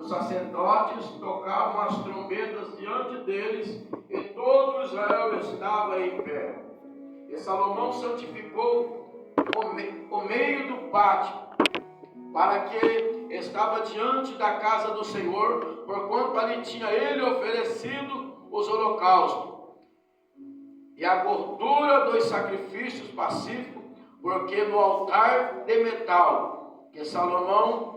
os sacerdotes tocavam as trombetas diante deles, e todo Israel estava em pé. E Salomão santificou o meio do pátio, para que estava diante da casa do Senhor, porquanto ali tinha ele oferecido os holocaustos e a gordura dos sacrifícios pacíficos, porque no altar de metal que Salomão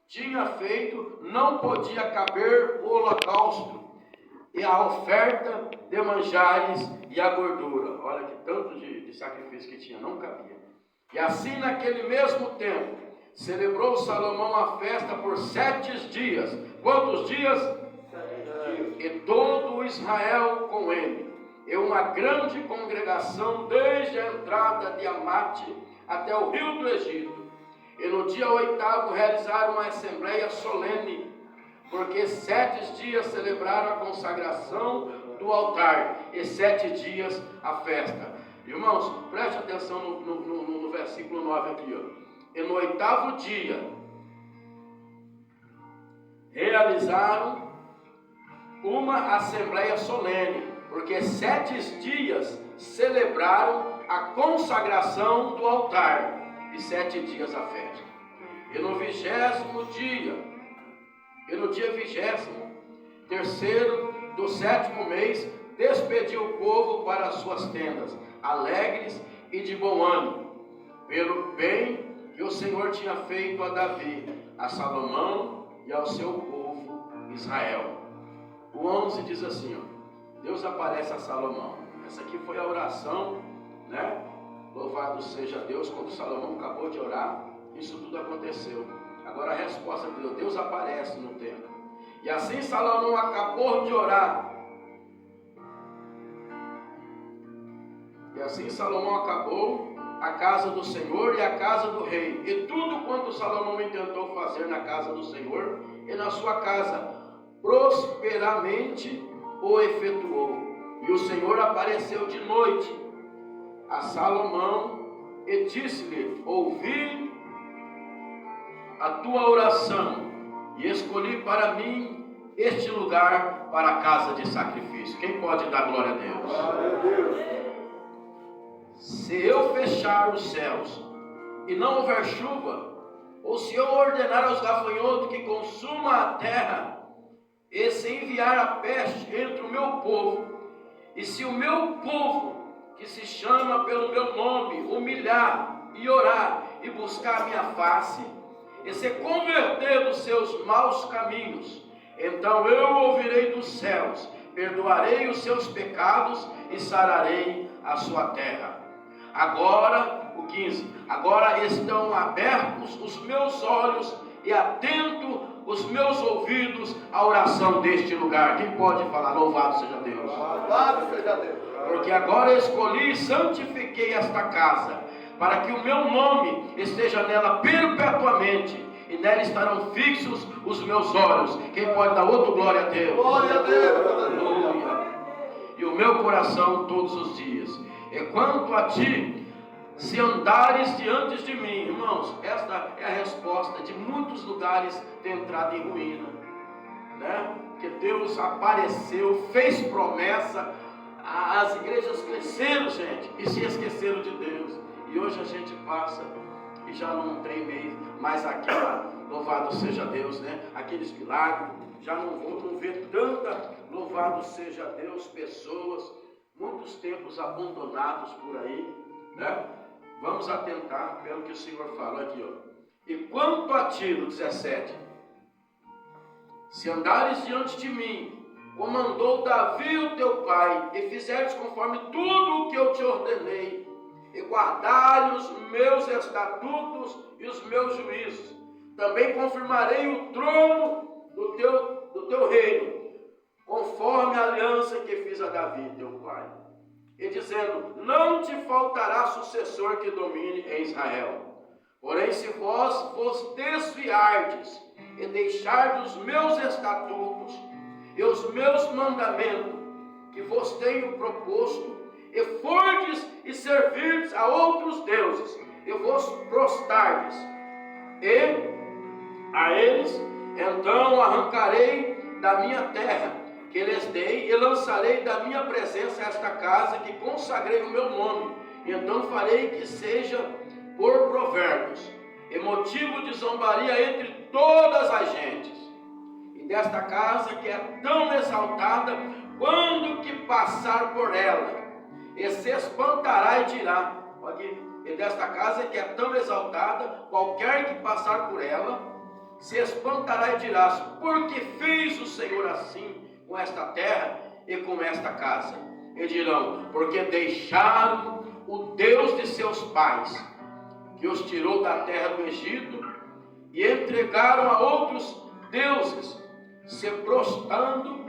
tinha feito, não podia caber o holocausto e a oferta de manjares e a gordura. Olha que tanto de sacrifício que tinha, não cabia. E assim, naquele mesmo tempo, celebrou Salomão a festa por 7 dias. Quantos dias? 7 dias. E todo Israel com ele, e uma grande congregação desde a entrada de Amate até o rio do Egito. E no dia 8º realizaram uma assembleia solene, porque 7 dias celebraram a consagração do altar e 7 dias a festa. Irmãos, preste atenção no versículo 9 aqui, ó. E no 8º dia realizaram uma assembleia solene, porque 7 dias celebraram a consagração do altar e 7 dias a festa. E no 20º dia, e no dia 23º do 7º mês, despediu o povo para as suas tendas, alegres e de bom ânimo, pelo bem que o Senhor tinha feito a Davi, a Salomão e ao seu povo Israel. O 11 diz assim, ó, Deus aparece a Salomão. Essa aqui foi a oração, né? Louvado seja Deus. Quando Salomão acabou de orar, isso tudo aconteceu. Agora a resposta de Deus, Deus aparece no templo. E assim Salomão acabou de orar. E assim Salomão acabou a casa do Senhor e a casa do rei. E tudo quanto Salomão intentou fazer na casa do Senhor e na sua casa, prosperamente o efetuou. E o Senhor apareceu de noite a Salomão e disse-lhe: ouvi a tua oração e escolhi para mim este lugar para a casa de sacrifício. Quem pode dar glória a Deus? Glória a Deus. Se eu fechar os céus e não houver chuva, ou se eu ordenar aos gafanhotos que consumam a terra, e se enviar a peste entre o meu povo, e se o meu povo, que se chama pelo meu nome, humilhar e orar e buscar a minha face, e se converter dos seus maus caminhos, então eu ouvirei dos céus, perdoarei os seus pecados e sararei a sua terra. Agora, o 15, agora estão abertos os meus olhos e atento os meus ouvidos à oração deste lugar. Quem pode falar? Louvado seja Deus. Louvado seja Deus. Porque agora escolhi e santifiquei esta casa, para que o meu nome esteja nela perpetuamente, e nela estarão fixos os meus olhos. Quem pode dar outro glória a Deus? Glória a Deus. Aleluia. E o meu coração todos os dias. E quanto a ti, se andares diante de mim, irmãos, esta é a resposta de muitos lugares ter entrado em ruína, né? Que Deus apareceu, fez promessa, as igrejas cresceram, gente, e se esqueceram de Deus. E hoje a gente passa e já não tem mais aquela, louvado seja Deus, né? Aqueles milagres, já não vê tanta, louvado seja Deus, pessoas, muitos tempos abandonados por aí, né? Vamos atentar pelo que o Senhor fala aqui, ó. E quanto a ti, no 17, se andares diante de mim, como mandou Davi o teu pai, e fizeres conforme tudo o que eu te ordenei, e guardares os meus estatutos e os meus juízos, também confirmarei o trono do teu reino, conforme a aliança que fiz a Davi teu pai. E dizendo: não te faltará sucessor que domine em Israel. Porém, se vós vos desviardes e deixardes os meus estatutos e os meus mandamentos que vos tenho proposto, e fordes e servirdes a outros deuses, e vos prostardes e a eles, Então arrancarei da minha terra que lhes dei e lançarei da minha presença esta casa que consagrei o meu nome. Então farei que seja por provérbios e motivo de zombaria entre todas as gentes. E desta casa que é tão exaltada, quando que passar por ela, e se espantará e dirá, aqui, e desta casa que é tão exaltada, qualquer que passar por ela, se espantará e dirá, por que fez o Senhor assim com esta terra e com esta casa? E dirão, porque deixaram o Deus de seus pais, que os tirou da terra do Egito, e entregaram a outros deuses, se prostrando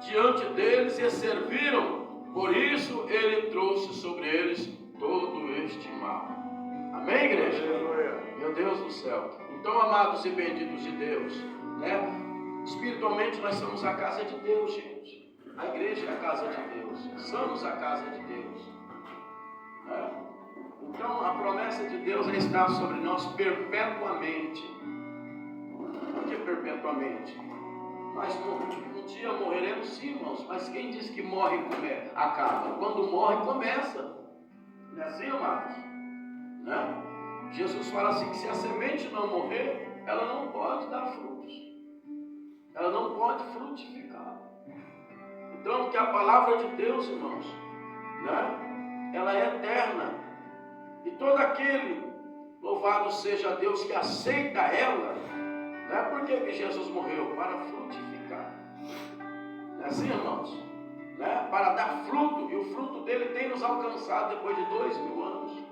diante deles e serviram. Por isso ele trouxe sobre eles todo este mal. Amém, igreja? Meu Deus do céu. Então, amados e benditos de Deus, né? Espiritualmente nós somos a casa de Deus, gente. A igreja é a casa de Deus. Somos a casa de Deus, né? Então a promessa de Deus está sobre nós perpetuamente. Por que perpetuamente? Nós um dia morreremos sim, irmãos, mas quem diz que morre e acaba? Quando morre, começa. Não é assim, amados? Né? Jesus fala assim que se a semente não morrer, ela não pode dar frutos. Ela não pode frutificar. Então, que a palavra de Deus, irmãos, né? Ela é eterna. E todo aquele, louvado seja Deus, que aceita ela, né? Por que Jesus morreu? Para frutificar. Não é assim, irmãos? Né? Para dar fruto. E o fruto dele tem nos alcançado depois de 2000 anos.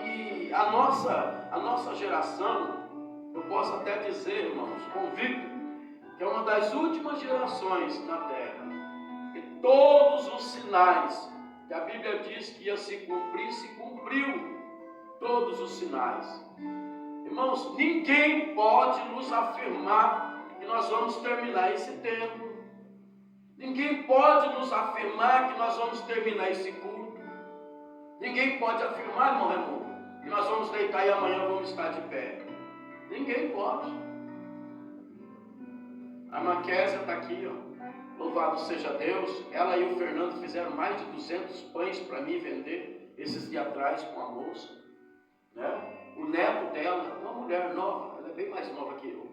E a nossa geração, eu posso até dizer, irmãos, convicto, que é uma das últimas gerações na Terra. E todos os sinais que a Bíblia diz que ia se cumprir, se cumpriu. Todos os sinais. Irmãos, ninguém pode nos afirmar que nós vamos terminar esse tempo. Ninguém pode nos afirmar que nós vamos terminar esse culto. Ninguém pode afirmar, irmão Raimundo, que nós vamos deitar e amanhã vamos estar de pé. Ninguém pode. A Maquésia está aqui, ó. Louvado seja Deus. Ela e o Fernando fizeram mais de 200 pães para mim vender esses dias atrás com a moça, né? O neto dela, uma mulher nova, ela é bem mais nova que eu.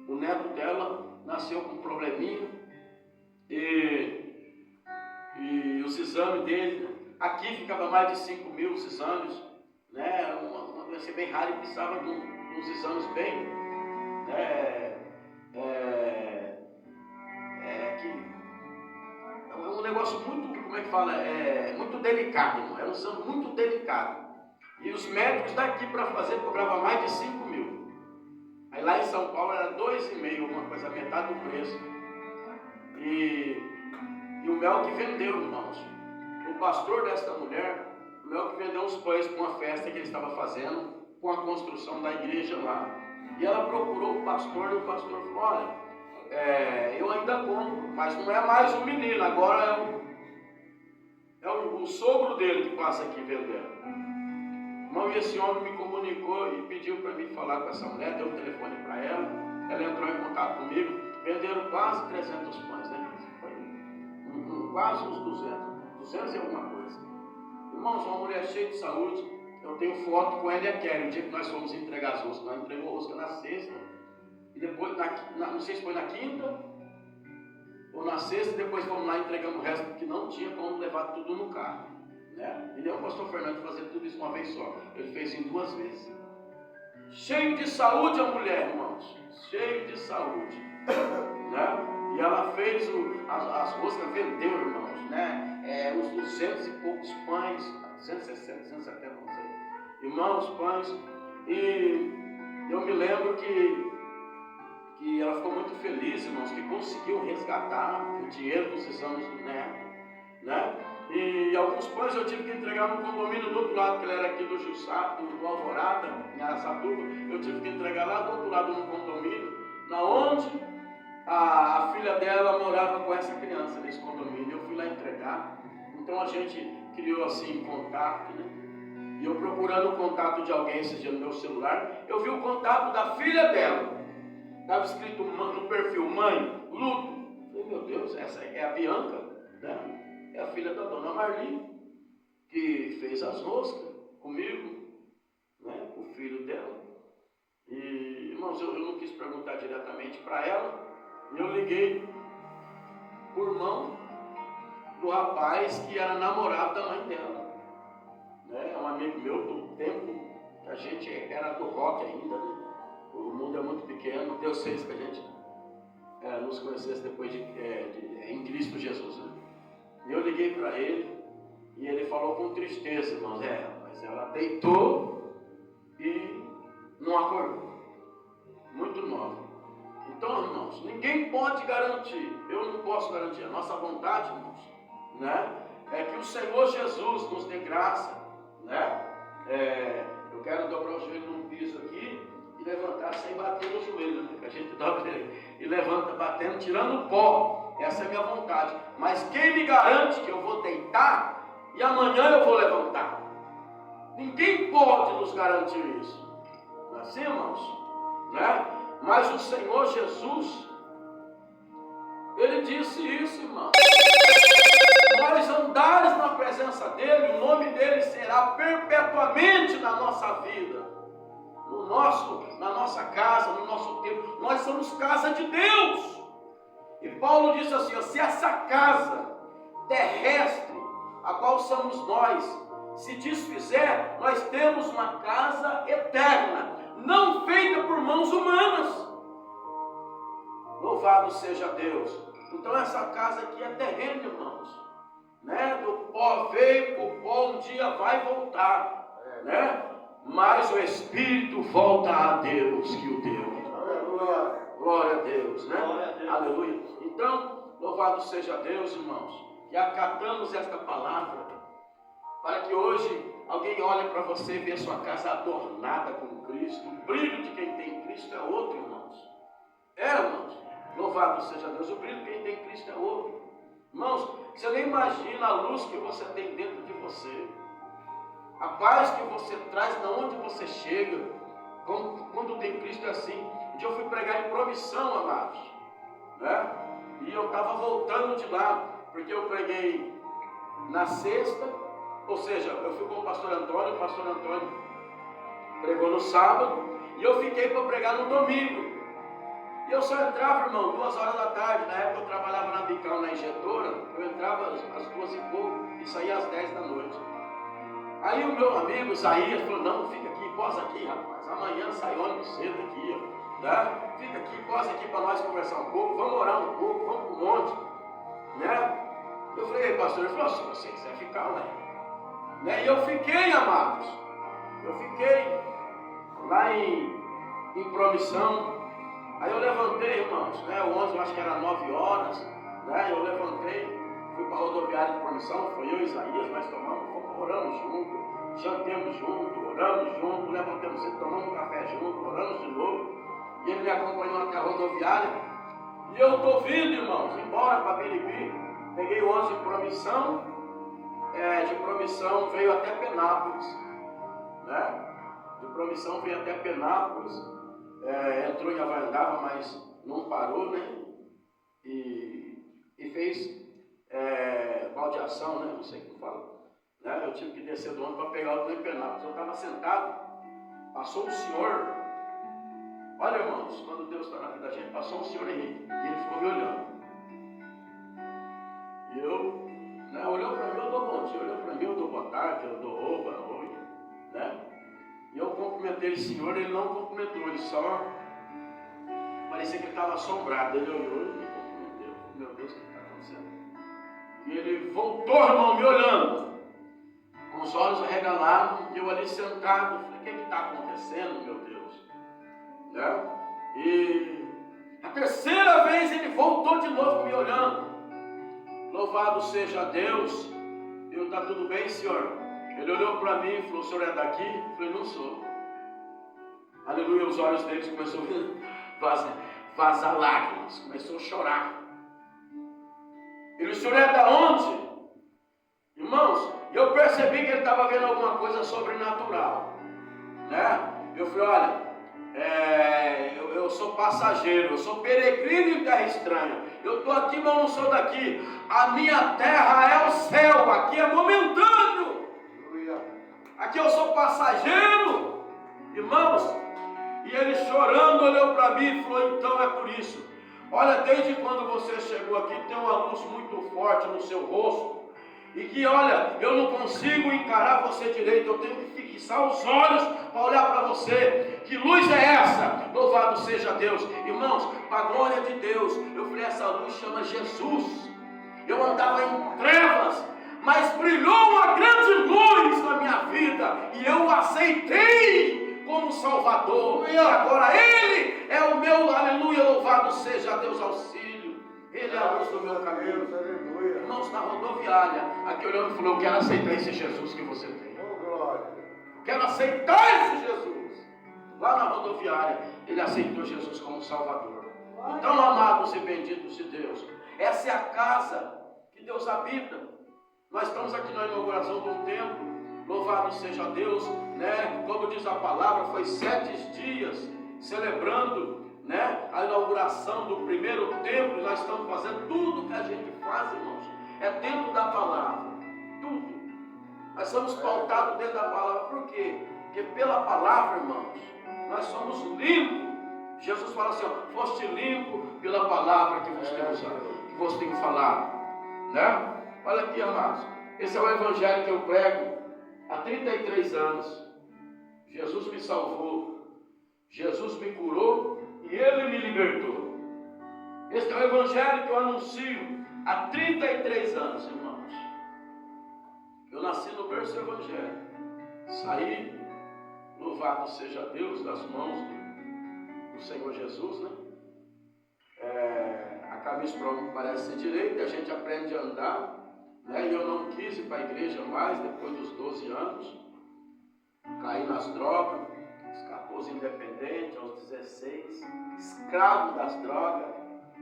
O neto dela nasceu com um probleminha e os exames dele, aqui ficava mais de 5 mil os exames, né? Era uma doença bem rara e precisava de uns exames bem, né? É um negócio muito, como é que fala? Muito delicado, irmão. Era um exame muito delicado. E os médicos daqui para fazer cobravam mais de 5 mil. Aí lá em São Paulo era 2,5, alguma coisa, metade do preço. E o mel que vendeu, irmãos. O pastor desta mulher, o mel que vendeu uns pães para uma festa que ele estava fazendo, com a construção da igreja lá. E ela procurou o pastor, e o pastor falou, olha, eu ainda compro, mas não é mais um menino, agora é o sogro dele que passa aqui vendendo. Irmão, e esse homem me comunicou e pediu para mim falar com essa mulher, deu o telefone para ela entrou em contato comigo, venderam quase 300 pães, né? Foi quase uns 200 e alguma coisa. Irmãos, uma mulher cheia de saúde, eu tenho foto com ela e a Kelly, o dia que nós fomos entregar as roscas, nós entregamos rosca na sexta, e depois, não sei se foi na quinta, ou na sexta, depois fomos lá e entregamos o resto, porque não tinha como levar tudo no carro, né? E deu o pastor Fernando fazer tudo isso uma vez só, ele fez em 2 vezes. Cheio de saúde a mulher, irmãos, cheio de saúde, né? E ela fez as roscas, vendeu, irmãos, né? Uns 200 e poucos pães, 260, 270, não sei. Irmãos, pães, e eu me lembro que ela ficou muito feliz, irmãos, que conseguiu resgatar o dinheiro dos exames do neto, né? E alguns pães eu tive que entregar no condomínio do outro lado, que ele era aqui do Jussá, do Alvorada, em Araçatuba. Eu tive que entregar lá do outro lado no condomínio, na onde a filha dela morava com essa criança nesse condomínio. Eu fui lá entregar. Então a gente criou assim contato, né? E eu procurando o contato de alguém esse dia no meu celular, eu vi o contato da filha dela. Estava escrito no perfil, mãe, luto. Eu falei, meu Deus, essa é a Bianca, né? É a filha da dona Marli, que fez as roscas comigo, né? O filho dela. E, irmãos, eu não quis perguntar diretamente para ela. E eu liguei por mão do rapaz que era namorado da mãe dela. Né? É um amigo meu do tempo que a gente era do rock ainda, né? O mundo é muito pequeno, Deus fez que a gente nos conhecesse depois em Cristo Jesus. Né? E eu liguei para ele e ele falou com tristeza, irmãos, mas ela deitou e não acordou. Muito nova. Então, irmãos, ninguém pode garantir, eu não posso garantir, a nossa vontade, irmãos, né? É que o Senhor Jesus nos dê graça, né? Eu quero dobrar o joelho num piso aqui e levantar sem bater no joelho, né? Que a gente dobra e levanta batendo, tirando o pó. Essa é a minha vontade. Mas quem me garante que eu vou deitar e amanhã eu vou levantar? Ninguém pode nos garantir isso. Não é assim, irmãos? Né? Mas o Senhor Jesus, Ele disse isso, irmão. Nós andares na presença dEle, o nome dEle será perpetuamente na nossa vida, na nossa casa, no nosso tempo. Nós somos casa de Deus. E Paulo diz assim, se essa casa terrestre, a qual somos nós, se desfizer, nós temos uma casa eterna, não feita por mãos humanas. Louvado seja Deus. Então essa casa aqui é terrena, irmãos, né? Do pó veio, o pó um dia vai voltar, né? Mas o Espírito volta a Deus que o deu. Glória a Deus, né? Glória a Deus. Aleluia. Então, louvado seja Deus, irmãos, que acatamos esta palavra, para que hoje alguém olhe para você e veja sua casa adornada com Cristo. O brilho de quem tem Cristo é outro, irmãos. Irmãos, louvado seja Deus. O brilho de quem tem Cristo é outro. Irmãos, você nem imagina a luz que você tem dentro de você, a paz que você traz, de onde você chega. Quando tem Cristo é assim. Um dia eu fui pregar em Promissão, amados, né? E eu estava voltando de lá, porque eu preguei na sexta, ou seja, eu fui com o pastor Antônio pregou no sábado, e eu fiquei para pregar no domingo. E eu só entrava, irmão, 2 horas da tarde. Na época eu trabalhava na Bical, na injetora. Eu entrava às 2 e pouco e saía às 10 da noite. Aí o meu amigo Isaías falou, não, fica aqui, posa aqui, rapaz. Amanhã sai ônibus cedo aqui, ó, tá? Fica aqui, posa aqui para nós conversar um pouco, vamos orar um pouco, vamos para o monte, né? Eu falei, pastor, ele falou, se você quiser ficar, ué. Né? E eu fiquei, amados. Eu fiquei lá em Promissão. Aí eu levantei, irmãos, né? O ônibus, eu acho que era 9 horas, né? Eu levantei, fui para a rodoviária de Promissão, foi eu e Isaías, nós oramos junto, jantemos junto, oramos junto, levantamos cedo, tomamos um café junto, oramos de novo. E ele me acompanhou até a rodoviária. E eu estou vindo, irmãos, embora para Biribi. Peguei o ônibus de Promissão, de Promissão veio até Penápolis, né? De Promissão veio até Penápolis, entrou em Havaiandava, mas não parou, né? E fez baldeação, né? Não sei como fala. Né? Eu tive que descer do ônibus para pegar o trem em Penápolis. Eu estava sentado, passou um senhor. Olha, irmãos, quando Deus está na vida da gente, passou um senhor Henrique, e ele ficou me olhando. E eu, né, olhou para mim, eu dou bom dia, olhou para mim, eu dou boa tarde, eu dou boa noite, né? E eu cumprimentei esse senhor, ele não cumprimentou, ele só parecia que ele estava assombrado. Ele olhou e me cumprimentou. Meu Deus, o que está acontecendo? E ele voltou, irmão, me olhando, com os olhos arregalados, e eu ali sentado. Eu falei, o que está acontecendo, meu Deus? Né? E a terceira vez ele voltou de novo me olhando. Louvado seja Deus. Eu, está tudo bem, senhor? Ele olhou para mim e falou, o senhor é daqui? Eu falei, não sou. Aleluia, os olhos deles começaram a vazar lágrimas, começou a chorar. Ele, o senhor é da onde? Irmãos, E eu percebi que ele estava vendo alguma coisa sobrenatural, né? Eu falei, olha, eu sou passageiro, eu sou peregrino em terra estranha. Eu estou aqui, mas eu não sou daqui. A minha terra é o céu, aqui é momentâneo. Aqui eu sou passageiro, irmãos. E ele chorando olhou para mim e falou, então é por isso. Olha, desde quando você chegou aqui, tem uma luz muito forte no seu rosto. E que, olha, eu não consigo encarar você direito, eu tenho que fixar os olhos para olhar para você. Que luz é essa? Louvado seja Deus. Irmãos, para a glória de Deus, eu falei, essa luz chama Jesus. Eu andava em trevas, mas brilhou uma grande luz na minha vida, e eu o aceitei como Salvador. E agora Ele é o meu, aleluia, louvado seja Deus, auxílio. Ele é a luz do meu caminho. Irmãos, na rodoviária, aqui olhando, falou, eu quero aceitar esse Jesus que você tem. Quero aceitar esse Jesus. Lá na rodoviária, ele aceitou Jesus como Salvador. Então, amados e benditos de Deus, essa é a casa que Deus habita. Nós estamos aqui na inauguração de um templo. Louvado seja Deus, né? Como diz a palavra, foi 7 dias celebrando, né, a inauguração do primeiro templo. Nós estamos fazendo tudo que a gente faz, irmãos, é dentro da palavra, tudo. Nós somos pautados dentro da palavra. Por quê? Porque pela palavra, irmãos, nós somos limpos. Jesus fala assim, ó, foste limpo pela palavra que vos tenho falado, né? Olha aqui, amados, esse é o evangelho que eu prego há 33 anos. Jesus me salvou, Jesus me curou e Ele me libertou. Este é o evangelho que eu anuncio há 33 anos, irmãos. Eu nasci no berço do evangelho, saí, louvado seja Deus, das mãos do Senhor Jesus, né? A camisa para mim parece ser direita, a gente aprende a andar, né? E eu não quis ir para a igreja mais depois dos 12 anos, caí nas drogas, aos 14 independente, aos 16, escravo das drogas,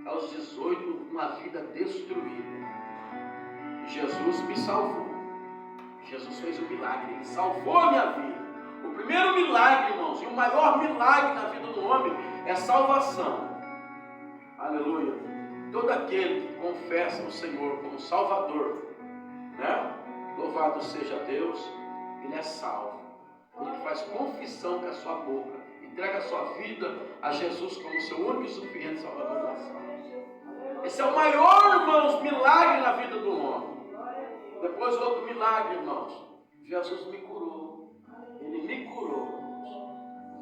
aos 18, uma vida destruída. E Jesus me salvou. Jesus fez um milagre, Ele salvou a minha vida. O primeiro milagre, irmãos, e o maior milagre na vida do homem é salvação. Aleluia. Todo aquele que confessa o Senhor como Salvador, né? Louvado seja Deus, ele é salvo. Ele faz confissão com a sua boca, entrega a sua vida a Jesus como seu único e suficiente Salvador da nação. Esse é o maior, irmãos, milagre na vida do homem. Depois outro milagre, irmãos, Jesus me curou. Ele me curou,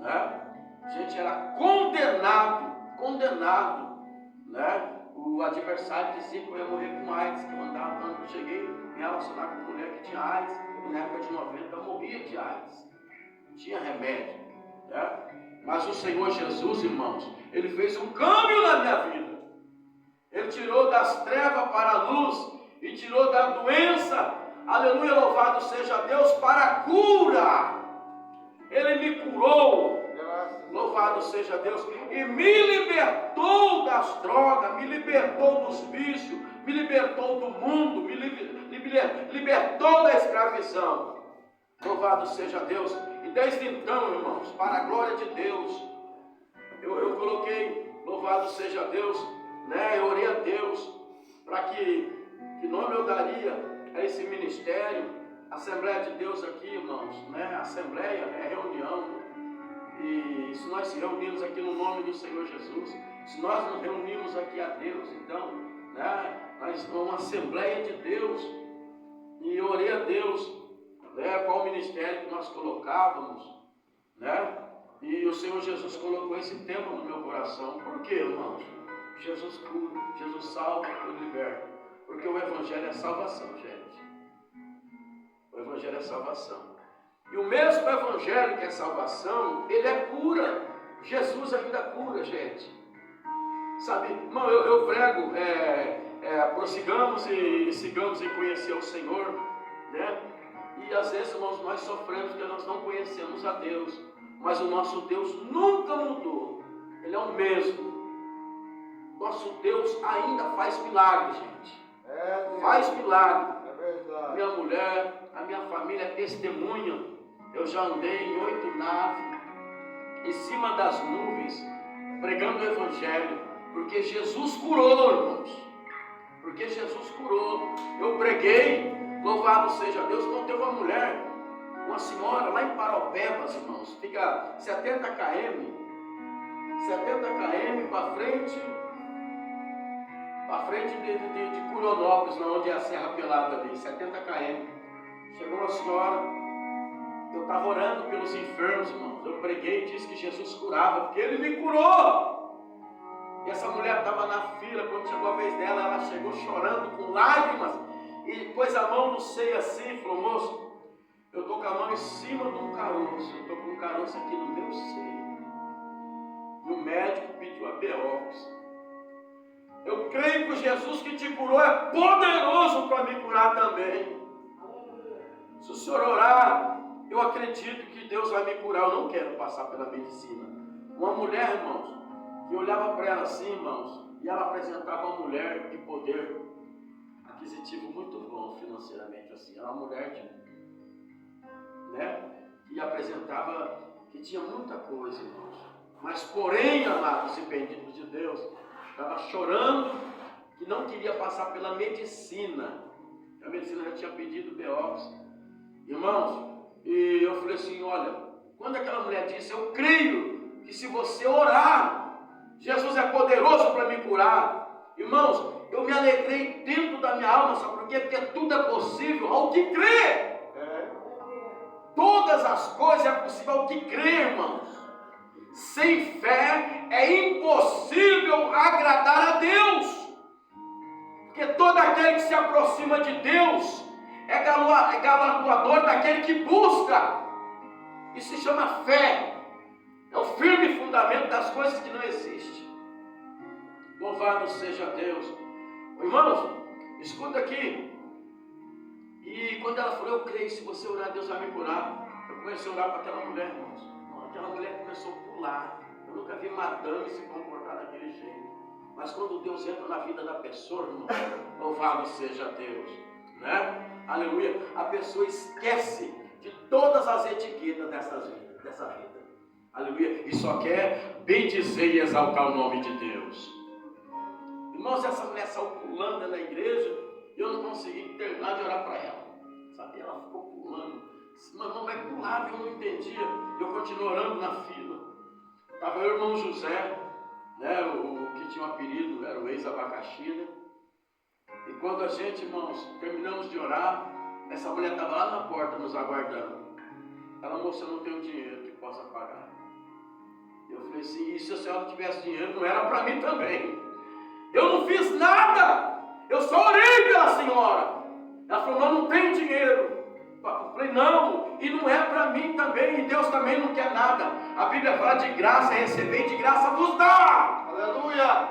né? A gente era condenado, né? O adversário dizia que eu ia morrer com AIDS, que eu andava, quando eu cheguei me relacionar com mulher que tinha AIDS, e na época de 90 eu morria de AIDS, tinha remédio, né? Mas o Senhor Jesus, irmãos, Ele fez um câmbio na minha vida. Ele tirou das trevas para a luz, e tirou da doença, aleluia, louvado seja Deus, para a cura. Ele me curou, louvado seja Deus, e me libertou das drogas, me libertou dos vícios, me libertou do mundo, me libertou da escravidão. Louvado seja Deus. E desde então, irmãos, para a glória de Deus, eu coloquei, louvado seja Deus, né? Eu orei a Deus para que nome eu daria a esse ministério. Assembleia de Deus aqui, irmãos, né? Assembleia é reunião. E se nós se reunirmos aqui no nome do Senhor Jesus, se nós nos reunirmos aqui a Deus, então, né? Nós somos uma Assembleia de Deus. E eu orei a Deus, né? Qual o ministério que nós colocávamos, né? E o Senhor Jesus colocou esse tema no meu coração. Por quê, irmãos? Jesus cura, Jesus salva e liberta. Porque o Evangelho é salvação, gente. O Evangelho é salvação. E o mesmo Evangelho que é salvação, ele é cura. Jesus ainda cura, gente. Sabe, irmão, eu prego, prossigamos e sigamos em conhecer o Senhor, né? E às vezes, irmãos, nós sofremos porque nós não conhecemos a Deus. Mas o nosso Deus nunca mudou. Ele é o mesmo. Nosso Deus ainda faz milagre, gente. Faz milagre. minha mulher, a minha família testemunha. Eu já andei em 8 naves, em cima das nuvens, pregando o Evangelho, porque Jesus curou, irmãos. Porque Jesus curou. Eu preguei, louvado seja Deus. Não teve uma mulher, uma senhora lá em Paropebas, irmãos, fica 70 km para frente de Curionópolis, onde é a Serra Pelada ali, 70 km. Chegou uma senhora, eu estava orando pelos enfermos, irmãos. Eu preguei e disse que Jesus curava, porque Ele me curou. E essa mulher estava na fila, quando chegou a vez dela, ela chegou chorando, com lágrimas, e pôs a mão no seio assim, falou: moço, eu estou com a mão em cima de um caroço, eu estou com um caroço aqui no meu seio. E o médico pediu a biópsia. Eu creio que o Jesus que te curou é poderoso para me curar também. Se o senhor orar, eu acredito que Deus vai me curar. Eu não quero passar pela medicina. Uma mulher, irmãos, que olhava para ela assim, irmãos, e ela apresentava uma mulher de poder aquisitivo muito bom financeiramente, assim. Era uma mulher que apresentava que tinha muita coisa, irmãos. Mas porém, amados e benditos de Deus, estava chorando que não queria passar pela medicina. A medicina já tinha pedido biópsia. Irmãos, e eu falei assim: olha, quando aquela mulher disse: eu creio que se você orar, Jesus é poderoso para me curar. Irmãos, eu me alegrei dentro da minha alma, sabe por quê? Porque tudo é possível ao que crê. Todas as coisas é possível ao que crê, irmãos. Sem fé é impossível agradar a Deus. Porque todo aquele que se aproxima de Deus é galardoador daquele que busca. Isso se chama fé. É o firme fundamento das coisas que não existem. Louvado seja Deus. Irmãos, escuta aqui. E quando ela falou: eu creio, se você orar, Deus vai me curar. Eu comecei a orar para aquela mulher, irmãos. Aquela mulher começou a pular. Eu nunca vi madame se comportar daquele jeito. Mas quando Deus entra na vida da pessoa, irmão, louvado seja Deus, né? Aleluia. A pessoa esquece de todas as etiquetas dessa vida. Aleluia. E só quer bendizer e exaltar o nome de Deus. Irmãos, essa mulher saiu pulando na igreja e eu não consegui terminar de orar para ela. Sabe? Ela ficou pulando. Mas não vai pular, eu não entendia. Eu continuo orando na fila. Estava eu e o irmão José, né, o que tinha um apelido, era o ex-abacaxi, né? E quando a gente, irmãos, terminamos de orar, essa mulher estava lá na porta nos aguardando. Ela: moça, eu não tenho dinheiro que possa pagar. Eu falei assim: e se a senhora tivesse dinheiro, não era para mim também. Eu não fiz nada, eu só orei pela senhora. Ela falou: mas não tenho dinheiro. Eu falei: não, e não é para mim também, e Deus também não quer nada. A Bíblia fala: de graça receber, de graça vos dá. Aleluia.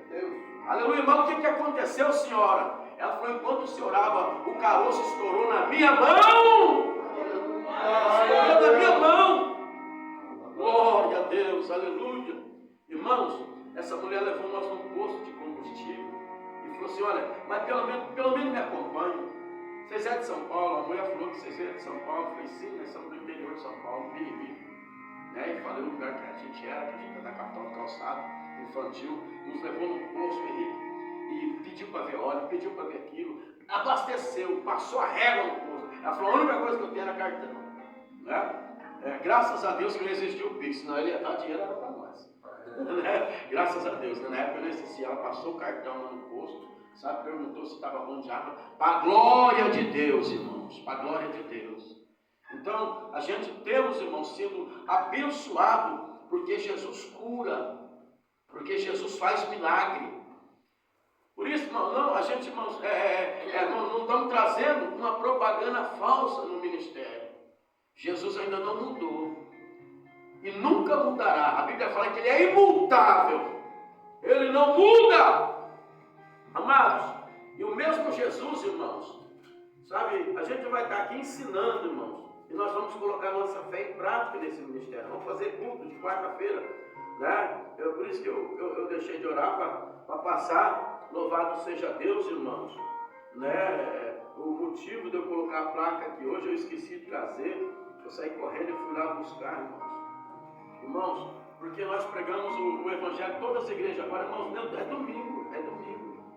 Deus. Aleluia. Mas o que aconteceu, senhora? Ela falou: enquanto você orava, o caroço estourou na minha mão. Estourou na minha mão. Glória a Deus, aleluia. Irmãos, essa mulher levou nós num posto de combustível e falou assim: olha, mas pelo menos me acompanhe. Vocês é de São Paulo? A mulher falou que vocês é de São Paulo. Eu falei: sim, nós somos do interior de São Paulo, Biriri. Né? E falei o lugar que a gente é da capital do calçado, infantil. Nos levou num posto, Henrique, e pediu para ver óleo, pediu para ver aquilo, abasteceu, passou a régua no posto. Ela falou: a única coisa que eu tenho era cartão. Né? Graças a Deus que não existiu o Pix, senão ele ia dar dinheiro para nós. Né? Graças a Deus, né? Na época não existia. Ela passou o cartão lá no posto, sabe? Perguntou se estava bom de água. Para a glória de Deus, irmãos, para a glória de Deus. Então, a gente temos, irmãos, sido abençoado porque Jesus cura, porque Jesus faz milagre. Por isso, irmão, não, a gente, irmãos, não estamos trazendo uma propaganda falsa no ministério. Jesus ainda não mudou e nunca mudará. A Bíblia fala que Ele é imutável, Ele não muda. Amados, e o mesmo Jesus, irmãos, sabe, a gente vai estar aqui ensinando, irmãos, e nós vamos colocar nossa fé em prática nesse ministério. Vamos fazer culto de quarta-feira, né? Por isso que eu deixei de orar para passar. Louvado seja Deus, irmãos, né? o motivo de eu colocar a placa aqui hoje, eu esqueci de trazer. Eu saí correndo e fui lá buscar, irmãos. Irmãos, porque nós pregamos o Evangelho em todas as igrejas. Agora, irmãos, é domingo.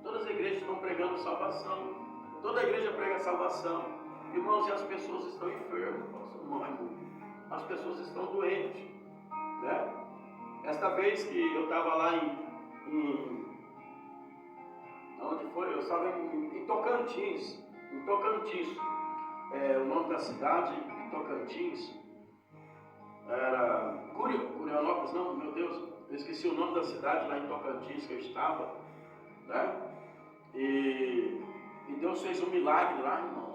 Todas as igrejas estão pregando salvação. Toda a igreja prega salvação. Irmãos, e as pessoas estão enfermas, as pessoas estão doentes, né? Esta vez que eu estava lá onde foi? Eu estava em Tocantins. O nome da cidade, Tocantins, era Curionópolis, não, meu Deus, eu esqueci o nome da cidade lá em Tocantins que eu estava, né? E Deus fez um milagre lá, irmãos.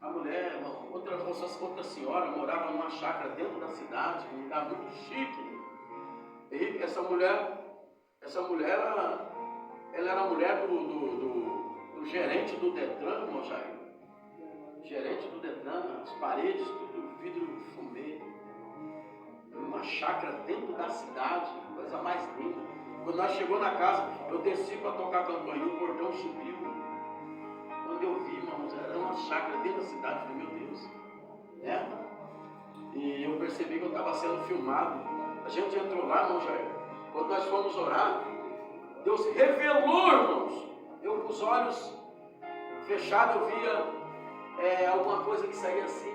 A mulher, outra senhora, morava numa chácara dentro da cidade, um lugar muito chique. E essa mulher, ela era a mulher do gerente do Detran, irmão Jair. Gerente do Detran, as paredes, tudo vidro fumê. Uma chácara dentro da cidade, coisa mais linda. Quando nós chegamos na casa, eu desci para tocar a campainha, o portão subiu. Quando eu vi, irmãos, era uma chácara dentro da cidade, eu falei, meu Deus, né? E eu percebi que eu estava sendo filmado. A gente entrou lá, irmão Jair. Quando nós fomos orar, Deus revelou, irmãos. Eu com os olhos fechados, eu via alguma coisa que saía assim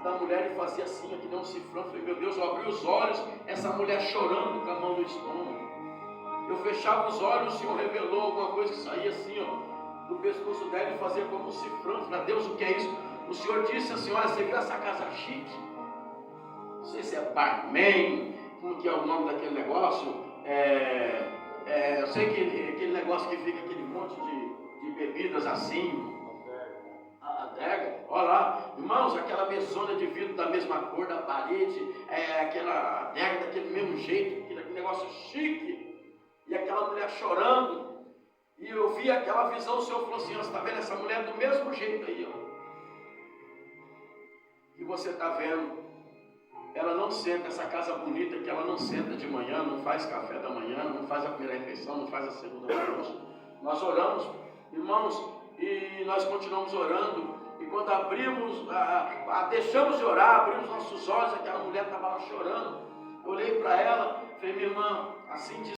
da mulher e fazia assim, que nem um cifrão. Eu falei, meu Deus, eu abri os olhos, essa mulher chorando com a mão no estômago. Eu fechava os olhos, o Senhor revelou alguma coisa que saía assim, ó, do pescoço dela e fazia como um cifrão. Eu falei, Deus, o que é isso? O Senhor disse assim, olha, você viu essa casa chique? Não sei se é barman, como que é o nome daquele negócio? Eu sei que aquele negócio que fica aquele monte de bebidas assim, a adega, olha lá, irmãos, aquela mesona de vidro da mesma cor da parede, aquela adega daquele mesmo jeito, aquele negócio chique, e aquela mulher chorando, e eu vi aquela visão, o Senhor falou assim, você está vendo essa mulher do mesmo jeito aí, ó, que você está vendo. Ela não senta, essa casa bonita que ela não senta de manhã, não faz café da manhã, não faz a primeira refeição, não faz a segunda refeição. Nós oramos, irmãos, e nós continuamos orando, e quando abrimos, deixamos de orar, abrimos nossos olhos, aquela mulher estava lá chorando. Eu olhei para ela, falei, minha irmã, assim diz